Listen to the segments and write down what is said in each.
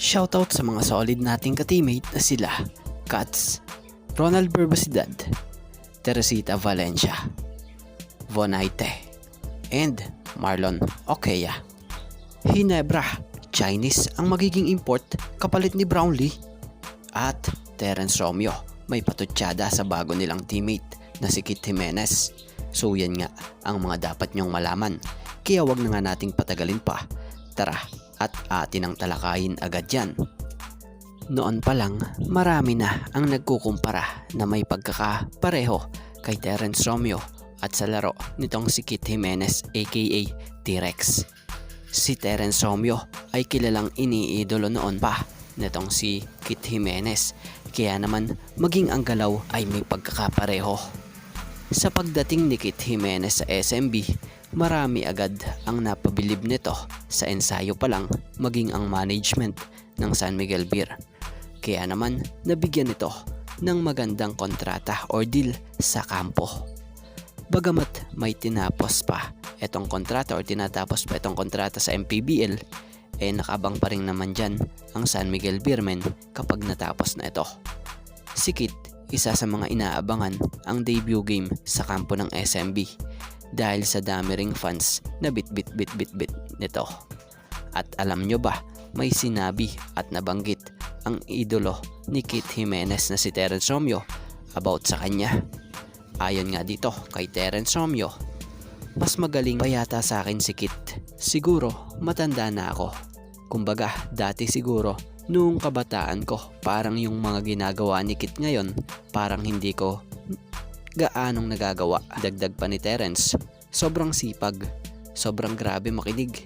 Shoutout sa mga solid nating ka-teammate na sila Cats, Ronald Berbasidad, Teresita Valencia, Vonaite, and Marlon Okeya. Hinebra, Chinese ang magiging import kapalit ni Brownlee. At Terence Romeo, may patutsada sa bago nilang teammate na si Kit Jimenez. So yan nga ang mga dapat nyong malaman. Kaya wag na nga nating patagalin pa. Tara at atin ang talakayin agad yan. Noon pa lang, marami na ang nagkukumpara na may pagkakapareho kay Terence Romeo at sa laro nitong si Kit Jimenez aka T-Rex. Si Terence Romeo ay kilalang iniidolo noon pa nitong si Kit Jimenez, kaya naman maging ang galaw ay may pagkakapareho. Sa pagdating ni Kit Jimenez sa SMB, marami agad ang napabilib nito sa ensayo pa lang maging ang management ng San Miguel Beer. Kaya naman nabigyan nito ng magandang kontrata or deal sa kampo. Bagamat may tinapos pa itong kontrata or tinatapos pa itong kontrata sa MPBL, nakabang pa rin naman dyan ang San Miguel Beermen kapag natapos na ito. Si Kit, isa sa mga inaabangan ang debut game sa kampo ng SMB dahil sa dami ring fans na bit nito. At alam nyo ba, may sinabi at nabanggit ang idolo ni Kit Jimenez na si Terence Romeo about sa kanya. Ayon nga dito kay Terence Romeo, mas magaling pa yata sa akin si Kit. Siguro matanda na ako. Kumbaga dati siguro noong kabataan ko parang yung mga ginagawa ni Kit ngayon parang hindi ko gaanong nagagawa. Dagdag pa ni Terence, sobrang sipag, sobrang grabe makinig.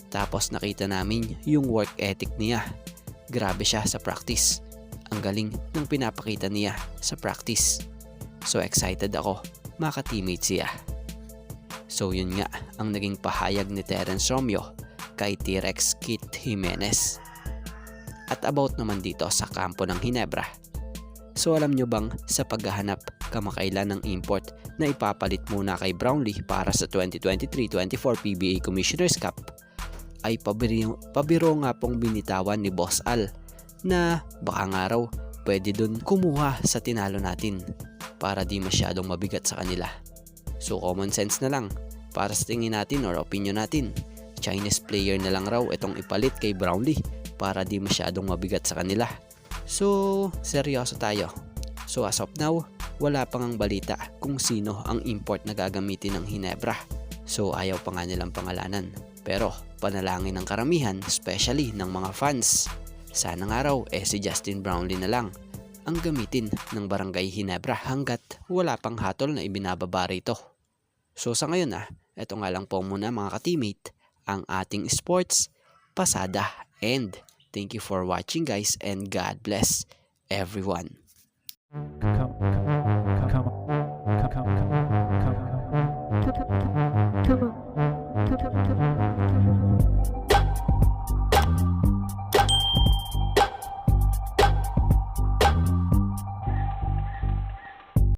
Tapos nakita namin yung work ethic niya. Grabe siya sa practice. Ang galing ng pinapakita niya sa practice. So excited ako maka-teammate siya. So yun nga ang naging pahayag ni Terence Romeo kay T-Rex Kit Jimenez. At about naman dito sa kampo ng Hinebra. So alam nyo bang sa paghahanap kamakailan ng import na ipapalit muna kay Brownlee para sa 2023-24 PBA Commissioner's Cup ay pabiro nga pong binitawan ni Boss Al na baka nga raw pwede dun kumuha sa tinalo natin para di masyadong mabigat sa kanila. So common sense na lang para sa tingin natin or opinion natin, Chinese player na lang raw itong ipalit kay Brownlee para di masyadong mabigat sa kanila. So seryoso tayo. So as of now, wala pang ang balita kung sino ang import na gagamitin ng Hinebra. So ayaw pa nga nilang pangalanan. Pero panalangin ng karamihan, especially ng mga fans, sana nga raw si Justin Brownlee na lang ang gamitin ng Barangay Hinebra hanggat wala pang hatol na ibinababa rito. So sa ngayon eto nga lang po muna mga ka-teammate ang ating sports pasada, and thank you for watching guys, and God bless everyone.